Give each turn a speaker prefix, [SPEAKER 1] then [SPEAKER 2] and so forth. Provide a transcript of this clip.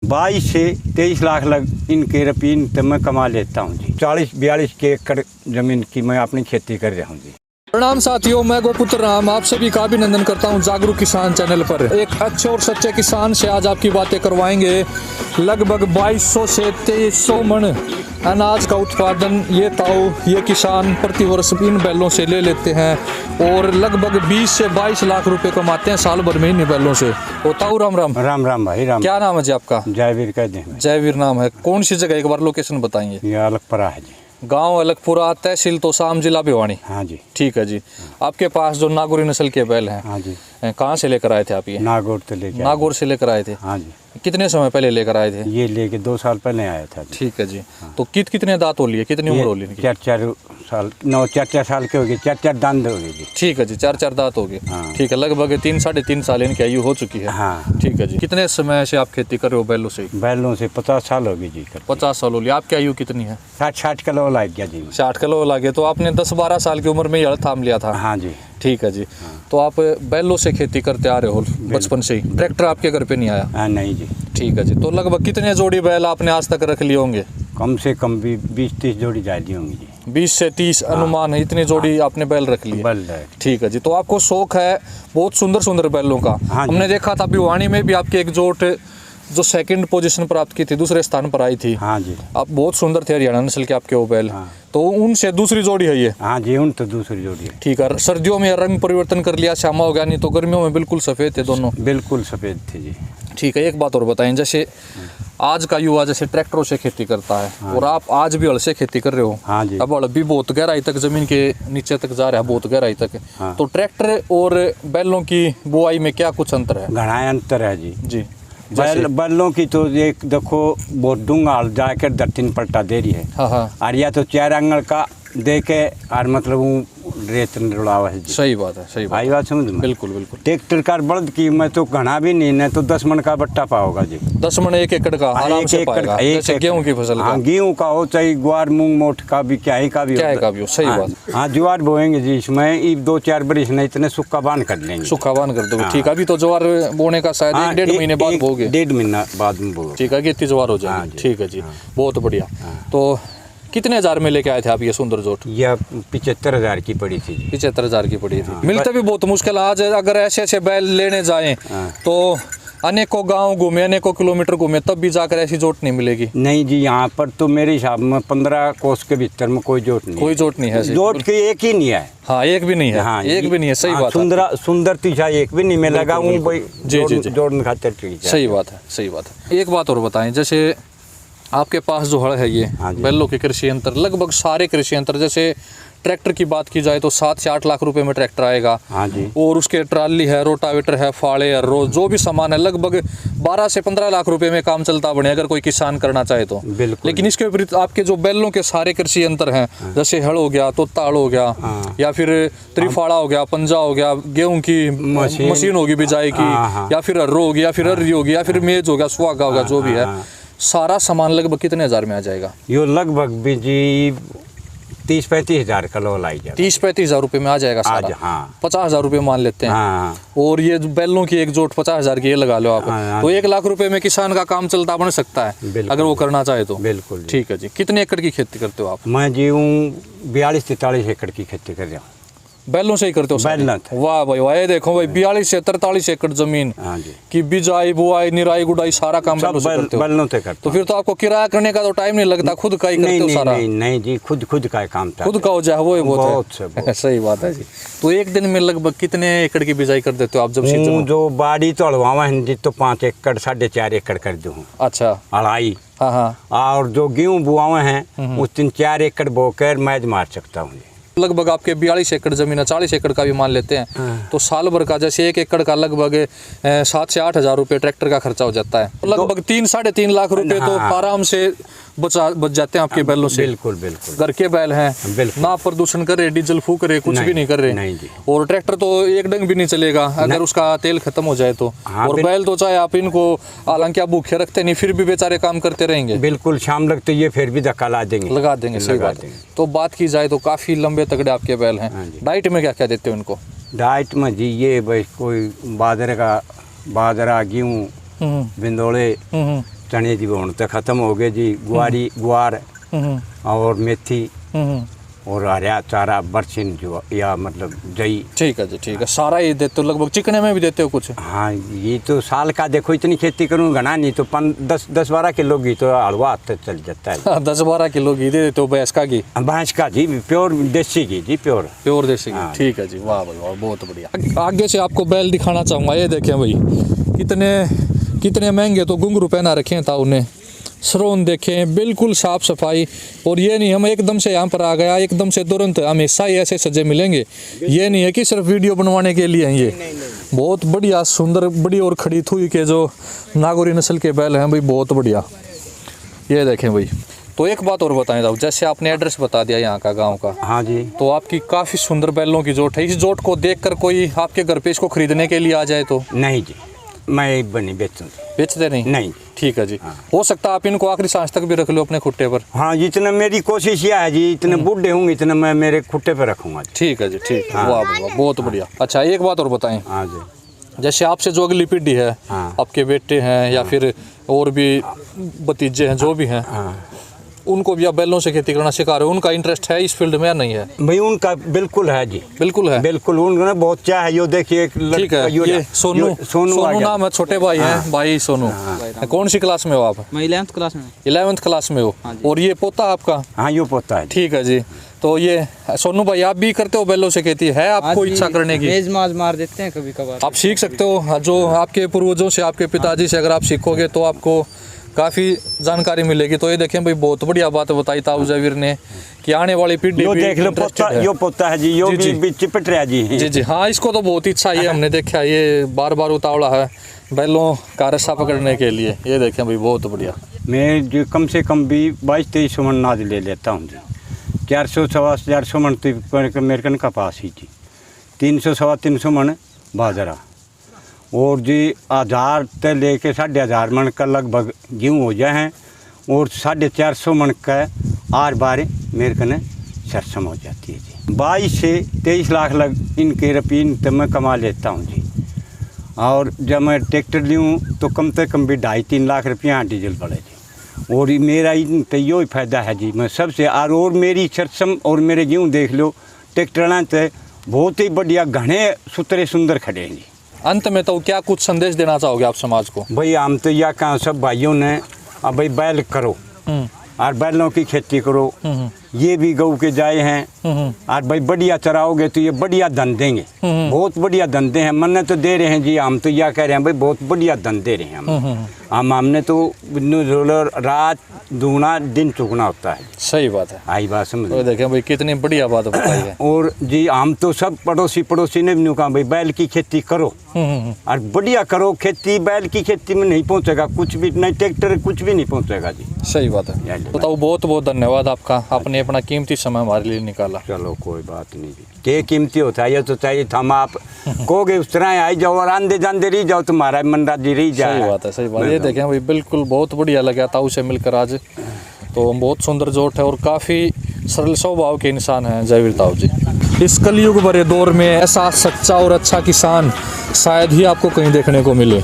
[SPEAKER 1] 22 से 23 लाख लग इनके रुपये तो मैं कमा लेता हूँ जी। 40-42 के एकड़ ज़मीन की मैं अपनी खेती कर रहा हूँ जी।
[SPEAKER 2] प्रणाम साथियों, मैं गोपुत्र राम आप सभी का अभिनंदन करता हूं जागरूक किसान चैनल पर। एक अच्छे और सच्चे किसान से आज आपकी बातें करवाएंगे। लगभग 2200 से 2300 मन अनाज का उत्पादन ये किसान प्रति वर्ष इन बैलों से ले लेते हैं और लगभग 20 से 22 लाख रुपए कमाते हैं साल भर में इन बैलों से। ओ ताऊ राम राम।
[SPEAKER 1] राम राम भाई राम।
[SPEAKER 2] क्या नाम है जी आपका?
[SPEAKER 1] जयवीर कह दें।
[SPEAKER 2] जयवीर नाम है। कौन सी जगह, एक बार लोकेशन बताएंगे?
[SPEAKER 1] ये अलगपुरा है जी।
[SPEAKER 2] गांव अलगपुरा, तहसील तोसाम, जिला भिवानी।
[SPEAKER 1] हाँ जी।
[SPEAKER 2] ठीक है जी। आपके पास जो नागौरी नस्ल के बैल हैं,
[SPEAKER 1] हाँ जी,
[SPEAKER 2] कहाँ से लेकर आए थे आप? ये
[SPEAKER 1] नागौर से लेके
[SPEAKER 2] नागौर से लेकर आए थे।
[SPEAKER 1] हाँ जी।
[SPEAKER 2] कितने समय पहले लेकर आए थे?
[SPEAKER 1] ये लेके 2 साल पहले आया था जी।
[SPEAKER 2] ठीक है जी। तो कितने दांत हो लिए, कितनी उम्र हो ली इनकी?
[SPEAKER 1] 4-4 साल 4-4 साल के हो गए, 4-4 दांत हो गए जी।
[SPEAKER 2] ठीक है जी, 4-4 दांत हो गए।
[SPEAKER 1] हाँ।
[SPEAKER 2] ठीक है, लगभग 3-3.5 साल इनकी आयु हो चुकी है।
[SPEAKER 1] हाँ।
[SPEAKER 2] ठीक है जी। कितने समय से आप खेती कर रहे हो बैलों से?
[SPEAKER 1] बैलों से 50 साल हो गए जी।
[SPEAKER 2] 50 साल हो लिया। आपकी आयु कितनी है?
[SPEAKER 1] 60 किलो लग गया जी।
[SPEAKER 2] 60 किलो लगे। तो आपने 10-12 साल की उम्र में हल थाम लिया था?
[SPEAKER 1] हाँ जी।
[SPEAKER 2] ठीक है जी। तो आप बैलों से खेती करते आ रहे हो बचपन से ही? ट्रैक्टर आपके घर पे नहीं आया?
[SPEAKER 1] हाँ नहीं जी।
[SPEAKER 2] ठीक है जी। तो लगभग कितने जोड़ी बैल आपने आज तक रख लिए होंगे?
[SPEAKER 1] कम से कम भी 20-30 जोड़ी जाती होंगी जी।
[SPEAKER 2] 20 से 30 अनुमान है, इतनी जोड़ी आपने बैल रख ली?
[SPEAKER 1] बैल है।
[SPEAKER 2] ठीक है जी। तो आपको शौक है बहुत सुंदर सुंदर बैलों का।
[SPEAKER 1] हाँ जी।
[SPEAKER 2] हमने देखा था भिवानी में भी आपकी एक जोट जो 2nd पोजीशन प्राप्त की थी, दूसरे स्थान पर आई थी।
[SPEAKER 1] हाँ जी।
[SPEAKER 2] आप बहुत सुंदर थे, हरियाणा नस्ल के आपके वो बैल।
[SPEAKER 1] हाँ।
[SPEAKER 2] तो उनसे दूसरी जोड़ी है ये?
[SPEAKER 1] हाँ जी, उन तो दूसरी जोड़ी है।
[SPEAKER 2] ठीक है। सर्दियों में रंग परिवर्तन कर लिया, श्यामा हो गया, नहीं तो गर्मियों में बिल्कुल सफ़ेद थे दोनों?
[SPEAKER 1] बिल्कुल सफ़ेद थे जी।
[SPEAKER 2] ठीक है। एक बात और बताएं, जैसे आज का युवा जैसे ट्रैक्टरों से खेती करता है,
[SPEAKER 1] हाँ,
[SPEAKER 2] और आप आज भी हल से खेती कर रहे हो।
[SPEAKER 1] हाँ जी।
[SPEAKER 2] अब हल भी बहुत गहराई तक जमीन के नीचे तक जा रहा है, बहुत गहराई तक।
[SPEAKER 1] हाँ।
[SPEAKER 2] तो ट्रैक्टर और बैलों की बुआई में क्या कुछ अंतर है?
[SPEAKER 1] घना अंतर है जी।
[SPEAKER 2] जी।
[SPEAKER 1] बैलों की तो एक देखो बहुत डूंगा हल जाकर 2-3 पलटा दे रही है।
[SPEAKER 2] हाँ हाँ,
[SPEAKER 1] और या तो 4 आंगल का दे के और मतलब वो रेत रुड़ावा है जी।
[SPEAKER 2] सही बात है, सही बात।
[SPEAKER 1] आई बात समझ में?
[SPEAKER 2] बिल्कुल बिल्कुल।
[SPEAKER 1] ट्रैक्टर का बल्द की मैं तो घना भी नहीं तो 10 मन का बट्टा पाओगा जी।
[SPEAKER 2] 10 मन 1 एकड़ का आराम से पाएगा, जैसे गेहूं की फसल का।
[SPEAKER 1] हाँ, गेहूं का हो चाहे ग्वार मूंग मोठ का भी क्या ही का भी
[SPEAKER 2] हो। सही बात।
[SPEAKER 1] हाँ, ज्वार बोएंगे जी इसमें 2-4 बरिस नहीं इतने सुक्का बांध कर लेंगे।
[SPEAKER 2] सुक्का बांध कर दोगे? ठीक है। अभी तो ज्वार बोने का शायद 1-1.5 महीने बाद बोगे?
[SPEAKER 1] 1.5 महीना बाद में बोगे।
[SPEAKER 2] ठीक है कि इतनी ज्वार हो जाएगी। ठीक है जी। बहुत बढ़िया। तो कितने हजार में लेके आए थे आप ये सुंदर जोट?
[SPEAKER 1] यह 75,000 की पड़ी थी जी।
[SPEAKER 2] 75,000 की पड़ी थी। मिलते भी बहुत मुश्किल। आज अगर ऐसे ऐसे बैल लेने जाएं तो अनेकों गांव घूमे, अनेकों किलोमीटर घूमे, तब भी जाकर ऐसी जोट नहीं मिलेगी।
[SPEAKER 1] नहीं जी, यहाँ पर तो मेरे हिसाब में 15 कोस के भीतर में कोई जोट नहीं।
[SPEAKER 2] कोई जोट नहीं है?
[SPEAKER 1] जोट की एक ही नहीं है।
[SPEAKER 2] हाँ, एक भी नहीं है।
[SPEAKER 1] हाँ,
[SPEAKER 2] एक भी नहीं है। सही बात है।
[SPEAKER 1] सुंदर तीछा एक भी नहीं मैं लगाऊं भाई जोड़ने खातिर।
[SPEAKER 2] सही बात है, सही बात है। एक बात और बताएं, जैसे आपके पास जो हड़ है ये बैलों के कृषि यंत्र, लगभग सारे कृषि यंत्र, जैसे ट्रैक्टर की बात की जाए तो 7 से 8 लाख रुपए में ट्रैक्टर आएगा।
[SPEAKER 1] हाँ जी। और
[SPEAKER 2] उसके ट्राली है, रोटावेटर है, फाड़े है, जो भी सामान है, लगभग 12 से 15 लाख रुपए में काम चलता बने अगर कोई किसान करना चाहे तो। लेकिन इसके विपरीत आपके जो बैलों के सारे कृषि यंत्र हैं, जैसे हड़ हो गया, तोता हड़ हो गया, या फिर त्रिफाड़ा हो गया, पंजा हो गया, गेहूं की मशीन होगी बिजाई की, या फिर हर्रो होगी, या फिर हर्री होगी, या फिर मेज हो गया, सुहागा होगा, जो भी है, सारा सामान लगभग कितने हजार में आ जाएगा?
[SPEAKER 1] यो लगभग भी जी 30-35 हजार किलो लाई जाए।
[SPEAKER 2] 30-35 हजार रुपये में आ जाएगा सारा?
[SPEAKER 1] हाँ।
[SPEAKER 2] 50 हजार रुपये मान लेते हैं।
[SPEAKER 1] हाँ।
[SPEAKER 2] और ये बैलों की एक जोट 50 हजार की ये लगा लो आप।
[SPEAKER 1] हाँ।
[SPEAKER 2] तो 1 लाख रुपए में किसान का काम चलता बन सकता है अगर वो करना चाहे तो।
[SPEAKER 1] बिल्कुल।
[SPEAKER 2] ठीक है जी। कितने एकड़ की खेती करते हो आप?
[SPEAKER 1] मैं जी हूँ 42-43 एकड़ की खेती कर रहा हूँ।
[SPEAKER 2] बैलों से ही करते हो? वाह भाई वाह। ये देखो भाई, 42 से 43 एकड़ जमीन की बिजाई, बुआई, निराई, गुड़ाई सारा काम बैलों से करते हो? तो फिर तो आपको किराया करने का तो टाइम नहीं लगता, खुद का ही करते हो सारा?
[SPEAKER 1] नहीं जी, खुद का काम था।
[SPEAKER 2] खुद का हो जाए वो ही बहुत है। सही बात है जी। तो एक दिन में लगभग कितने एकड़ की बिजाई कर देते हो आप? जब
[SPEAKER 1] जो बाड़ी तोड़वावा है जी तो 5 एकड़ 4.5 एकड़ कर दूँ।
[SPEAKER 2] अच्छा।
[SPEAKER 1] अढ़ाई।
[SPEAKER 2] हाँ हाँ।
[SPEAKER 1] और जो गेहूँ बुआवे हैं उस 3-4 एकड़ बोकर मैच मार सकता हूँ।
[SPEAKER 2] लगभग आपके 42 एकड़ जमीन है, 40 एकड़ का भी मान लेते हैं तो साल भर का जैसे 1 एकड़ का लगभग 7 से 8 हजार रुपये ट्रैक्टर का खर्चा हो जाता है। लगभग 3-3.5 लाख रुपए तो आराम से बच जाते हैं आपके बैलों से।
[SPEAKER 1] बिल्कुल बिल्कुल।
[SPEAKER 2] घर के बैल हैं, ना प्रदूषण कर रहे, डीजल फूक रहे, कुछ भी नहीं कर रहे। और ट्रैक्टर तो एक डंग भी नहीं चलेगा अगर उसका तेल खत्म हो जाए तो। और बैल तो चाहे आप इनको, हालांकि आप भूखे रखते नहीं, फिर भी बेचारे काम करते रहेंगे।
[SPEAKER 1] बिल्कुल, शाम लगते ये फिर भी धक्का लगा देंगे।
[SPEAKER 2] सही बात है। तो बात की जाए तो काफी लंबे तगड़े आपके बैल हैं। डाइट में क्या क्या देते हो इनको?
[SPEAKER 1] डाइट में जी ये भाई कोई बाजरा, गेहूँ, बिंदोड़े, चने जी वो तो ख़त्म हो गए जी। गुआर और मेथी और हरा चारा बरसिन जो या मतलब जई।
[SPEAKER 2] ठीक है जी, ठीक है। सारा ही देते हो लगभग? चिकने में भी देते हो कुछ?
[SPEAKER 1] हाँ, ये तो साल का देखो इतनी खेती करूँ घना नहीं तो 10-12 किलो घी तो हलवा हाथ तक चल जाता है।
[SPEAKER 2] 10-12 किलो घी दे देते हो? भैंस का घी?
[SPEAKER 1] भैंस का जी, प्योर देसी घी जी, प्योर
[SPEAKER 2] देसी घी।
[SPEAKER 1] हाँ।
[SPEAKER 2] ठीक है जी, वाह भाई वाह, बहुत बढ़िया। आगे से आपको बैल दिखाना चाहूँगा। ये देखें भाई, कितने महंगे तो घुंघरू पहना रखे हैं ताऊ ने। सरोन देखें, बिल्कुल साफ सफाई। और ये नहीं हम एकदम से यहाँ पर आ गया एकदम से तुरंत, हमेशा ही ऐसे सजे मिलेंगे। ये नहीं है कि सिर्फ वीडियो बनवाने के लिए हैं। ये बहुत बढ़िया सुंदर बड़ी और खड़ी थुई के जो नागौरी नस्ल के बैल हैं भाई, बहुत बढ़िया। ये देखें भाई। तो एक बात और बताएं साहब, जैसे आपने एड्रेस बता दिया यहाँ का, गांव का।
[SPEAKER 1] हाँ जी।
[SPEAKER 2] तो आपकी काफ़ी सुंदर बैलों की जोट है। इस जोट को देखकर कोई आपके घर पे इसको खरीदने के लिए आ जाए तो?
[SPEAKER 1] नहीं जी, मैं बनी
[SPEAKER 2] बेचते नहीं? ठीक है जी।
[SPEAKER 1] हाँ।
[SPEAKER 2] हो सकता है आप इनको आखिरी सांस तक भी रख लो अपने खुट्टे पर।
[SPEAKER 1] हाँ, जितना मेरी कोशिश यह है जी, इतने बूढ़े होंगे इतना मैं मेरे खुट्टे पे रखूंगा।
[SPEAKER 2] ठीक है जी, ठीक।
[SPEAKER 1] हाँ।
[SPEAKER 2] वाह वाह, बहुत बढ़िया। अच्छा, एक बात और बताएं।
[SPEAKER 1] हाँ जी।
[SPEAKER 2] जैसे आपसे जो अगली पीढ़ी है,
[SPEAKER 1] हाँ।
[SPEAKER 2] आपके बेटे हैं या फिर और भी भतीजे हैं जो भी हैं,
[SPEAKER 1] हाँ,
[SPEAKER 2] उनको भी आप बैलों से खेती करना सिखा रहे हो? उनका इंटरेस्ट है इस फील्ड में या नहीं है?
[SPEAKER 1] भाई उनका बिल्कुल है जी,
[SPEAKER 2] बिल्कुल है।
[SPEAKER 1] बिल्कुल उन्होंने बहुत चाह है। यो देखिए
[SPEAKER 2] ठीक है, ये सोनू नाम है, छोटे भाई हैं, भाई सोनू। कौन सी क्लास में हो आप?
[SPEAKER 3] मैं 11th क्लास में।
[SPEAKER 2] 11th क्लास में हो। और ये पोता आपका?
[SPEAKER 1] हाँ, यो पोता है।
[SPEAKER 2] ठीक है जी। तो ये सोनू भाई, आप भी करते हो बैलों से खेती? है आपको इच्छा करने की?
[SPEAKER 3] मेज माज मार देते हैं कभी कभार।
[SPEAKER 2] आप सीख सकते हो, जो आपके पूर्वजों से, आपके पिताजी से अगर आप सीखोगे तो आपको काफ़ी जानकारी मिलेगी। तो ये देखें भाई, बहुत बढ़िया बात बताई ताऊ जवीर ने कि आने वाली पीढ़ी
[SPEAKER 1] यो देख लो पोता, यो पोता है जी, यो
[SPEAKER 2] जी,
[SPEAKER 1] भी चिपट रहा जी।
[SPEAKER 2] जी जी हाँ, इसको तो बहुत इच्छा है, हमने देखा ये बार बार उतावला है बैलों का रस्सा पकड़ने के लिए। ये देखें भाई, बहुत बढ़िया।
[SPEAKER 1] मैं जो कम से कम भी 22-23 मन नाज ले लेता हूँ जी। 400-450 मन तो मेरे कन कपास ही जी, 300-350 मन बाजरा, और जी 1000 से लेके 1500 मन का लगभग गेहूँ हो जाए हैं, और 450 मन का आर बार मेरे कने सरसम हो जाती है जी। 22 से 23 लाख लग इनके रुपये तो मैं कमा लेता हूँ जी। और जब मैं ट्रैक्टर लूँ तो कम से कम भी 2.5-3 लाख रुपया डीजल पड़े जी। और मेरा इन तो यो ही फ़ायदा है जी, मैं सबसे और मेरी सरसम और मेरे गेहूँ देख लो, ट्रैक्टर तो बहुत ही बढ़िया घने सुतरे सुंदर खड़े हैं जी।
[SPEAKER 2] अंत में तो क्या कुछ संदेश देना चाहोगे आप समाज को?
[SPEAKER 1] भाई हम तो यह कहा सब भाइयों ने, अब भाई बैल करो और बैलों की खेती करो। ये भी गऊ के जाए हैं और भाई बढ़िया चराओगे तो ये बढ़िया धन देंगे, बहुत बढ़िया धन दे हैं। मन्ने तो दे रहे हैं जी, हम तो यह कह रहे हैं भाई बहुत बढ़िया धन दे रहे हैं हमने तो रात दूना दिन चुगना होता है।
[SPEAKER 2] सही बात है,
[SPEAKER 1] आई बात समझ।
[SPEAKER 2] तो देखें भाई कितनी बढ़िया बात बताई है।
[SPEAKER 1] और जी हम तो सब पड़ोसी ने भी कहा भाई बैल की खेती करो और बढ़िया करो खेती। बैल की खेती में नहीं पहुंचेगा कुछ भी, नहीं ट्रैक्टर कुछ भी नहीं पहुंचेगा जी।
[SPEAKER 2] सही बात है। बताओ, बहुत बहुत धन्यवाद आपका, आपने अपना कीमती समय हमारे लिए निकाला।
[SPEAKER 1] चलो कोई बात नहीं जी, क्या कीमती होता है ये तो चाहिए था। हम आप कहोगे उस तरह आई जाओ और आंदे जाते रही जाओ, तुम्हारा मन राजी रही जाए।
[SPEAKER 2] सही बात है, सही बात। ये देखें भाई, बिल्कुल बहुत बढ़िया लगा ताऊ से मिलकर आज। तो बहुत सुंदर जोट है और काफ़ी सरल स्वभाव के इंसान हैं जयवीर ताऊ जी। इस कलयुग भरे दौर में ऐसा सच्चा और अच्छा किसान शायद ही आपको कहीं देखने को मिले।